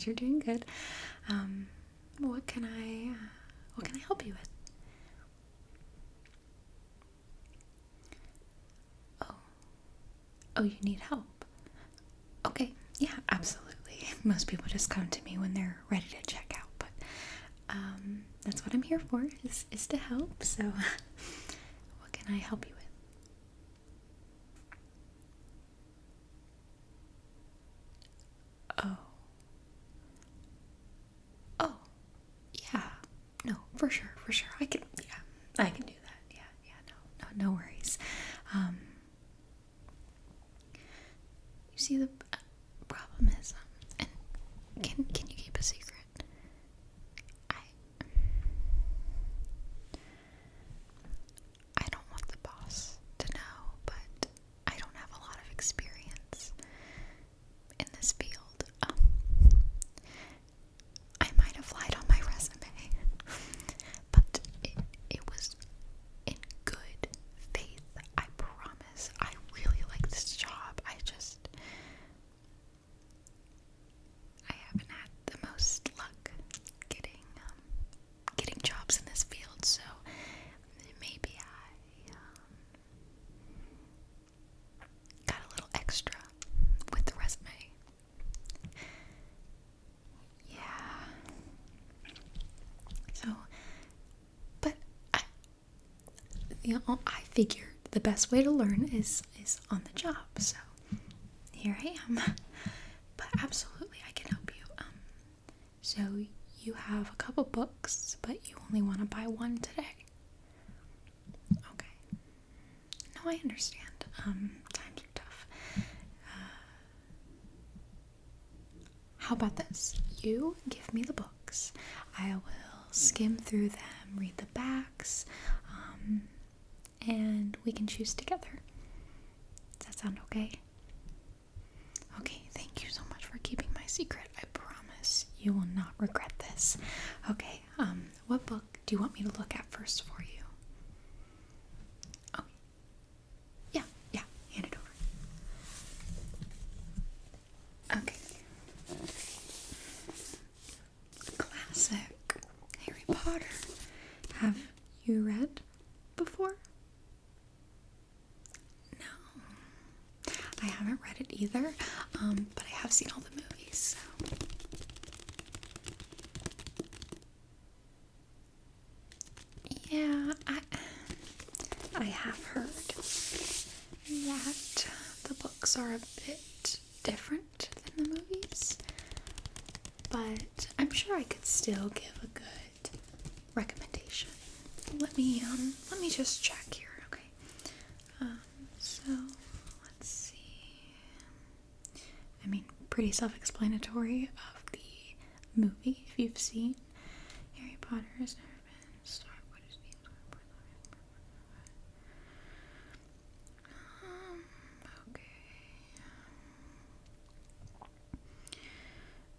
glad you're doing good. What can I help you with? Oh, you need help. Okay, yeah, absolutely. Most people just come to me when they're ready to check out, but that's what I'm here for, is to help. So, what can I help you with? Oh. Oh, yeah. No, for sure. I can do that. No worries. You see, the problem is, and can you keep a secret? I don't want the boss to know, but I don't have a lot of experience in this field. I might have lied on my resume, but it was in good faith. I promise. I really like this job. I haven't had the most luck getting jobs in this field, so maybe I got a little extra with the resume. Yeah. So, but I figured the best way to learn is on the job. So here I am. But absolutely, I can help you. So you have a couple books, but you only want to buy one today. Okay. No, I understand. Times are tough. How about this? You give me the books. I will skim through them, read the backs, and we can choose together. Does that sound okay? Okay, thank you so much for keeping my secret. I promise you will not regret this. Okay, what book do you want me to look at first for you? Oh, yeah, hand it over. Okay. Classic Harry Potter. Have you read before? No. I haven't read it either, but I have seen all the movies, so. Yeah, I have heard that the books are a bit different than the movies, but I'm sure I could still give a good recommendation. Let me just check here, okay? So let's see. I mean, pretty self-explanatory of the movie if you've seen Harry Potter has never been Star Wars. Okay.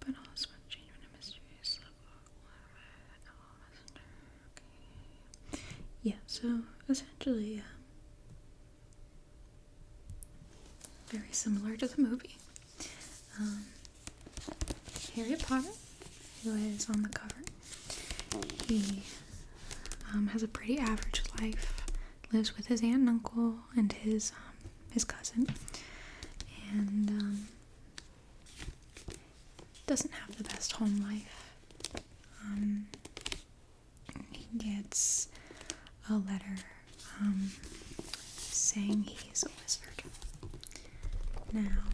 But all sweat change when a mysterious level. Okay. Yeah, so essentially, very similar to the movie. Harry Potter, who is on the cover, he has a pretty average life, lives with his aunt and uncle and his cousin, and doesn't have the best home life. He gets a letter saying he's a wizard. Now,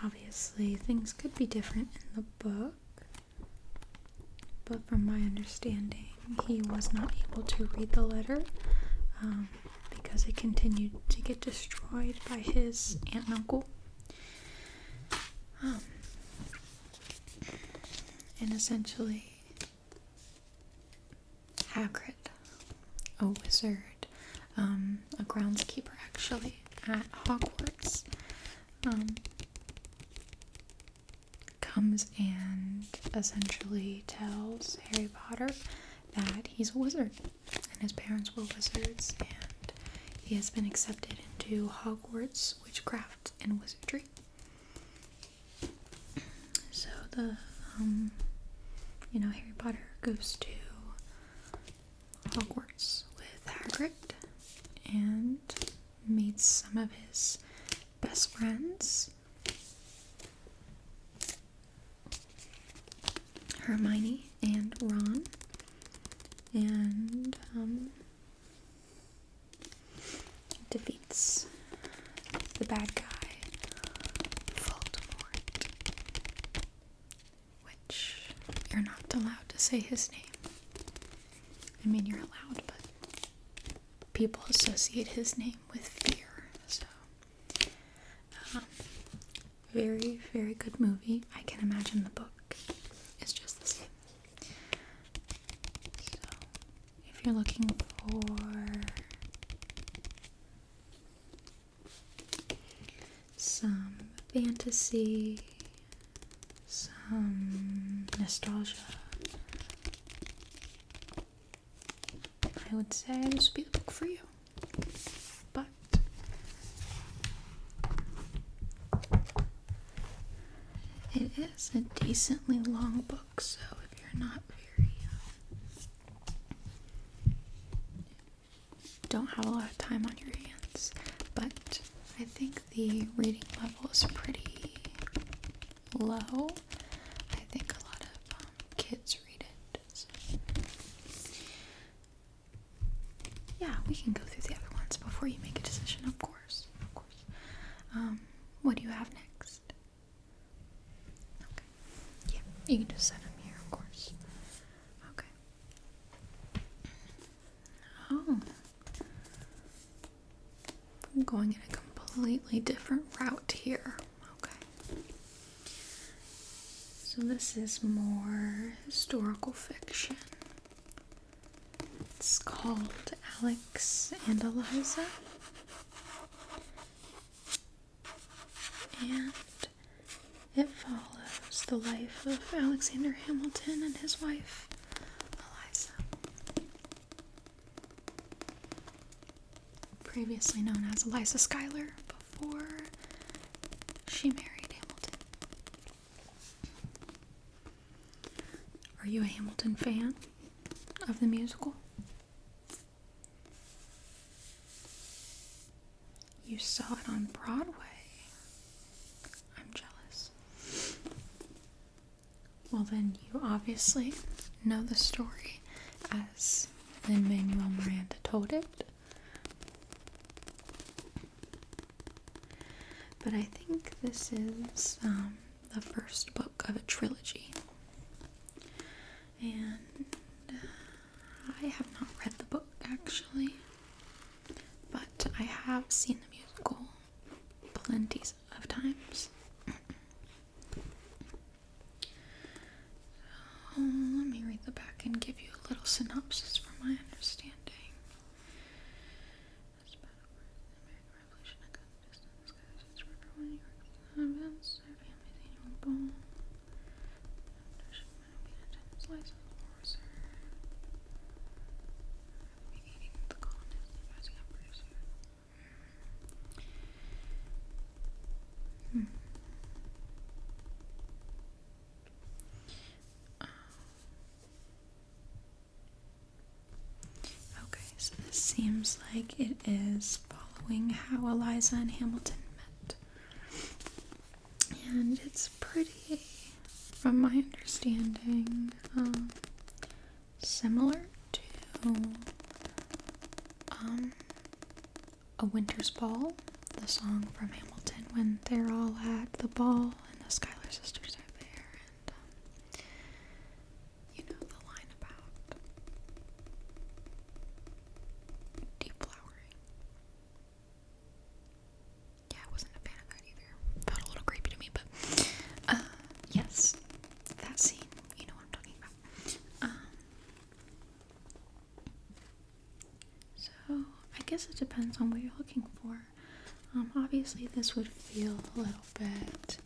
obviously, things could be different in the book, but from my understanding, he was not able to read the letter because it continued to get destroyed by his aunt and uncle. And essentially, Hagrid, a wizard, a groundskeeper actually, at Hogwarts, comes and essentially tells Harry Potter that he's a wizard and his parents were wizards and he has been accepted into Hogwarts witchcraft and wizardry. So the, Harry Potter goes to Hogwarts with Hagrid and meets some of his best friends, Hermione and Ron, and defeats the bad guy, Voldemort, which you're not allowed to say his name. I mean, you're allowed, but people associate his name with fear, so very, very good movie. I can imagine the book is just the same. So, if you're looking for some fantasy, some nostalgia, I would say this would be the book for you. But it is a decently long book, so if you're not very don't have a lot of time on your hands, but I think the reading level is pretty low. I think a lot of kids read it. So. Yeah, we can go through the other ones before you make a decision, of course. Of course. What do you have next? Okay. Yeah, you can just set them here, of course. Okay. Oh. I'm going in a completely different route here. Okay. So this is more historical fiction. It's called Alex and Eliza. And it follows the life of Alexander Hamilton and his wife, Eliza. Previously known as Eliza Schuyler before she married Hamilton. Are you a Hamilton fan of the musical? You saw it on Broadway. I'm jealous. Well, then you obviously know the story as Lin-Manuel Miranda told it. But I think this is the first book of a trilogy. And I have not read the book, actually. But I have seen the musical plenty of times. So, let me read the back and give you a little synopsis from my understanding. Okay, so this seems like it is following how Eliza and Hamilton met. And it's pretty, from my understanding, similar to A Winter's Ball, the song from Hamilton when they're all at the ball and the Schuyler sisters are there, and you know the line about deflowering. Yeah, I wasn't a fan of that either. Felt a little creepy to me, but yes, that scene, you know what I'm talking about. So I guess it depends on what you're looking for. Obviously this would feel a little bit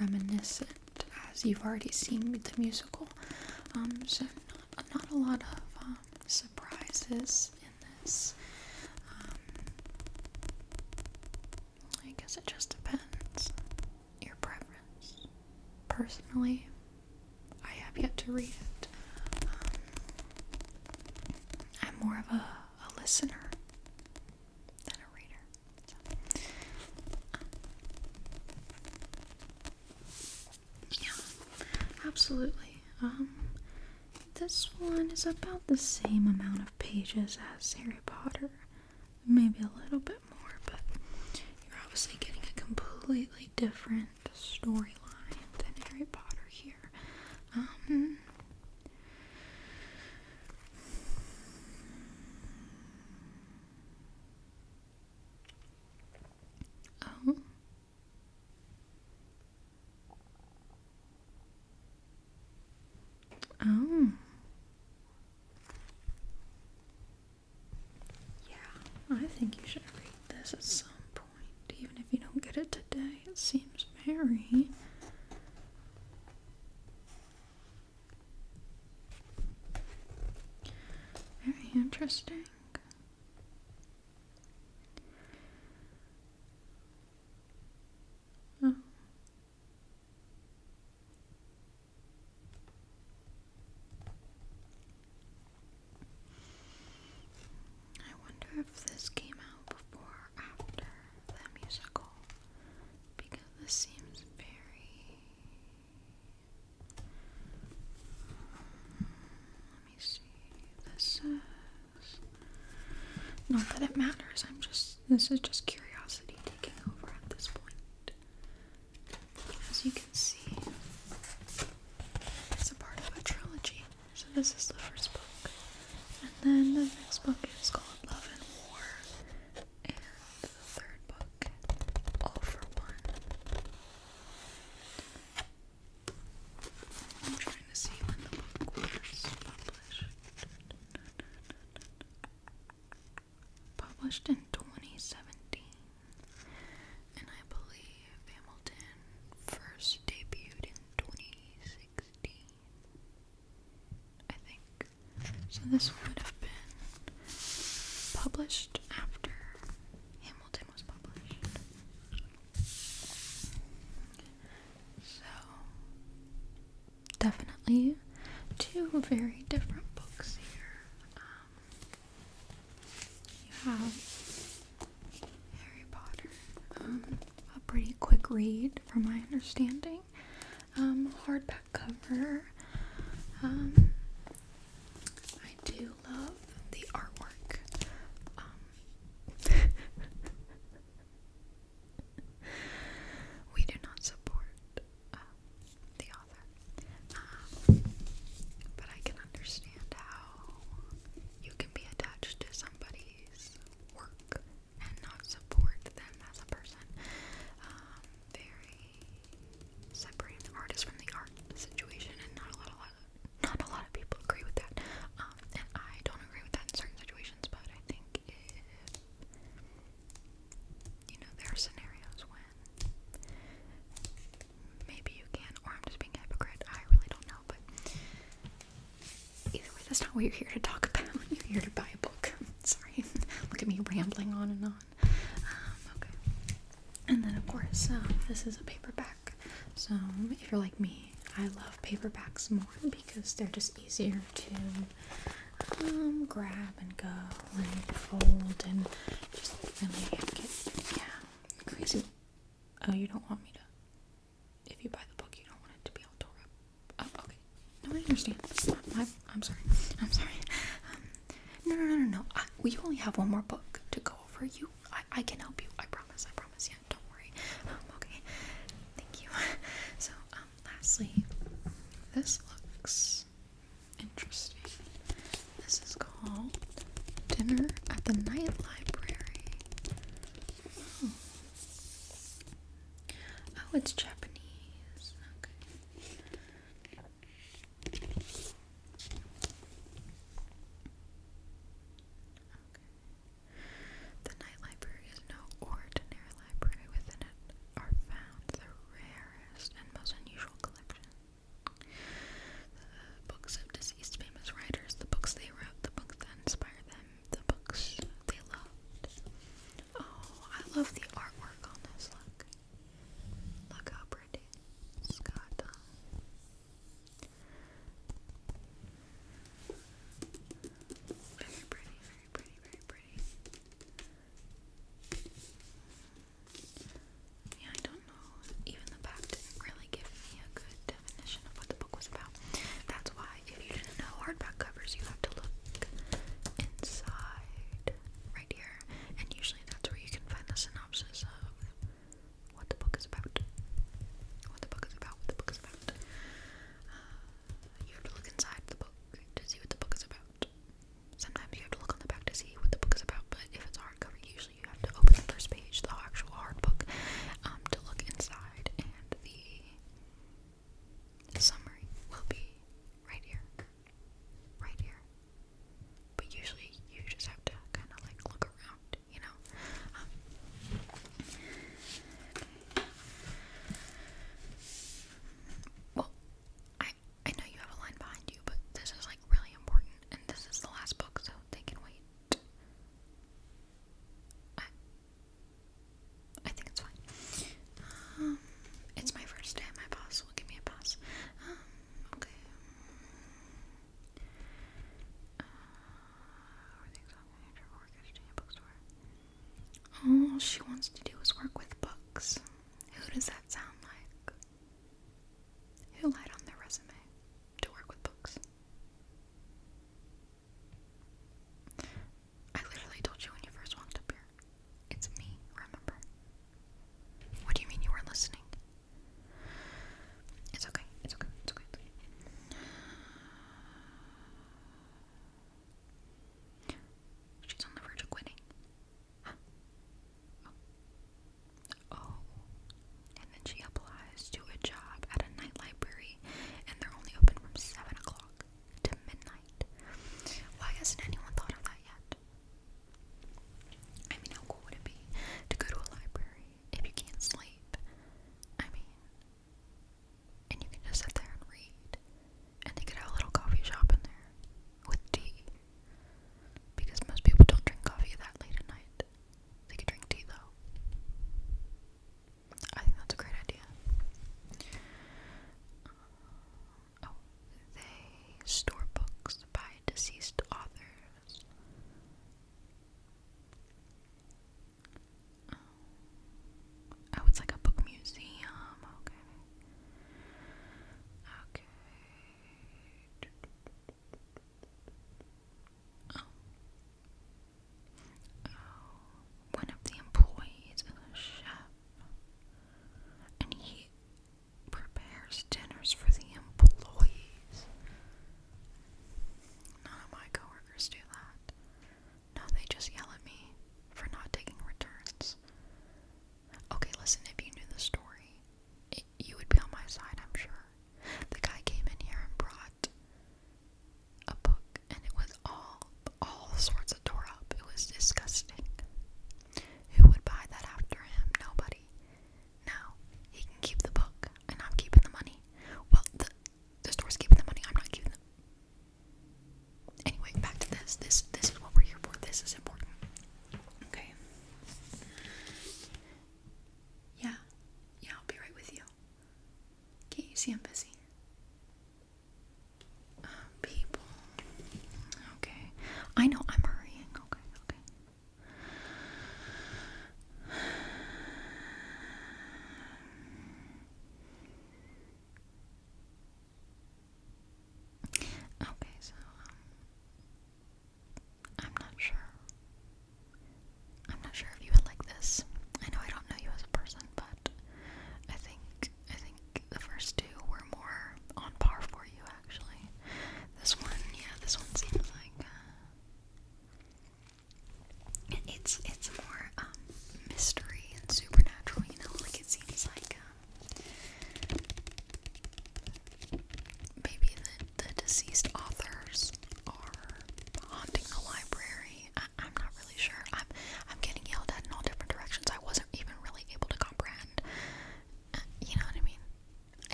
reminiscent, as you've already seen with the musical. So not a lot of surprises in this. I guess it just depends. Your preference. Personally, to read it. I'm more of a listener than a reader. So, yeah, absolutely. This one is about the same amount of pages as Harry Potter. Maybe a little bit more, but you're obviously getting a completely different storyline than Harry Potter here. Oh. Oh. Yeah, I think you should read this at some point, even if you don't get it today. It seems very interesting. Oh. I wonder if this came out before or after the musical, because this seems very... Let me see. This is... Not that it matters, this is just curiosity taking over at this point. As you can see, it's a part of a trilogy. So this is the first book. And then the next book is called Love and War. And the third book, All for One. I'm trying to see when the book was published. Published in 2017. And I believe Hamilton first debuted in 2016. I think. So this would have been published after Hamilton was published. So, definitely two very different books here. You have Harry Potter, a pretty quick read from my understanding, hardback cover. I do love the artwork. We do not support the author, but I can understand how you can be attached to somebody's work and not support them as a person. Very separating the artist from the art situation, and not a lot of people agree with that. And I don't agree with that in certain situations, but I think if, there are scenarios when maybe you can, or I'm just being a hypocrite. I really don't know, but either way, that's not what you're here to talk about. You're here to buy a book. Sorry. Look at me rambling on and on. Okay. And then, of course, this is a paperback. So, if you're like me, I love paperbacks more because they're just easier to grab and go and fold and just really get, crazy. Oh, you don't want me to, if you buy the book, you don't want it to be all tore up. Oh, okay. No, I understand. I'm sorry. No. We only have one more book to go over. I can help you. I promise. Yeah, don't worry. Okay. Thank you. So, lastly, this looks interesting. This is called Dinner at the Night Library. Oh, it's Japanese. Okay. The Night Library is no ordinary library. Within it are found the rarest and most unusual collections. The books of deceased famous writers, the books they wrote, the books that inspire them, the books they love.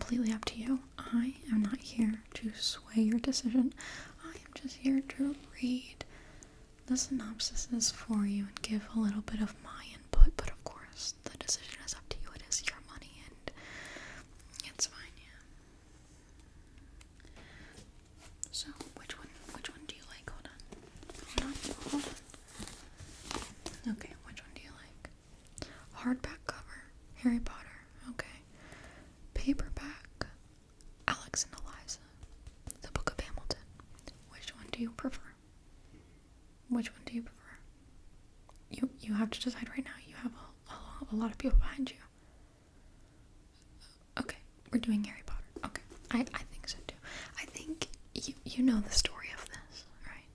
completely up to you. I am not here to sway your decision. I am just here to read the synopsises for you and give a little bit of my input, but of course, the decision is up to you. It is your money, and it's fine, yeah. So, which one do you like? Hold on. Okay, which one do you like? Hardback cover, Harry Potter, okay. Paperback, Alex and Eliza, the Book of Hamilton. Which one do you prefer? Which one do you prefer? You have to decide right now. You have a lot of people behind you. Okay, we're doing Harry Potter. Okay, I think so too. I think you know the story of this, right?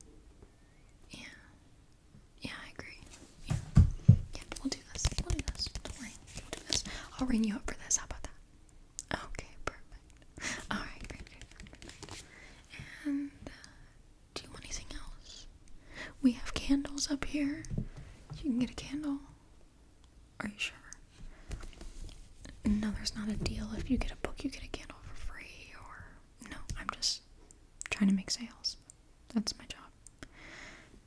Yeah, I agree. Yeah, we'll do this. Don't worry, we'll do this. I'll ring you up for this. How about that? Okay, perfect. Alright, great. And, do you want anything else? We have candles up here. You can get a candle. Are you sure? No, there's not a deal. If you get a book, you get a candle for free, or... No, I'm just trying to make sales. That's my job.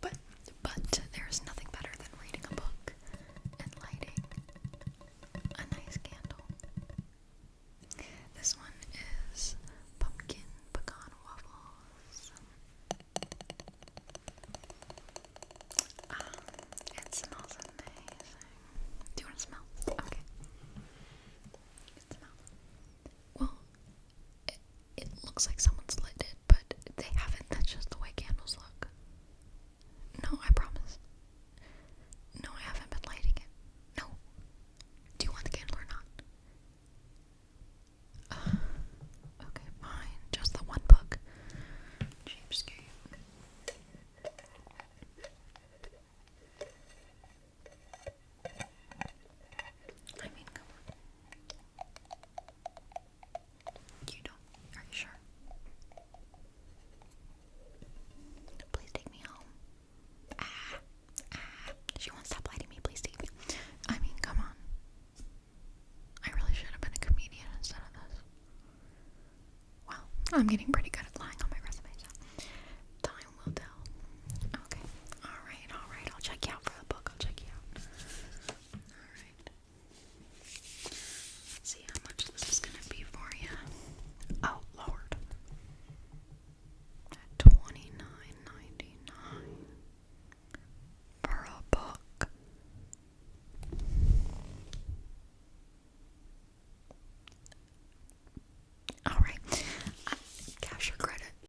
But there is nothing better than reading a book and lighting a nice candle. This one is pumpkin pecan waffles. It smells amazing. Do you want to smell? Okay. You can smell. Well, it looks like someone's lit it, but they haven't. That's just the way candles look. No, I promise. No, I haven't been lighting it. No. Do you want the candle or not? Okay, fine. Just the one book. Cheapskate. I mean, come on. You don't. Are you sure? Please take me home. She won't stop lighting me. Please take me. I mean, come on. I really should have been a comedian instead of this. Well, I'm getting pretty good at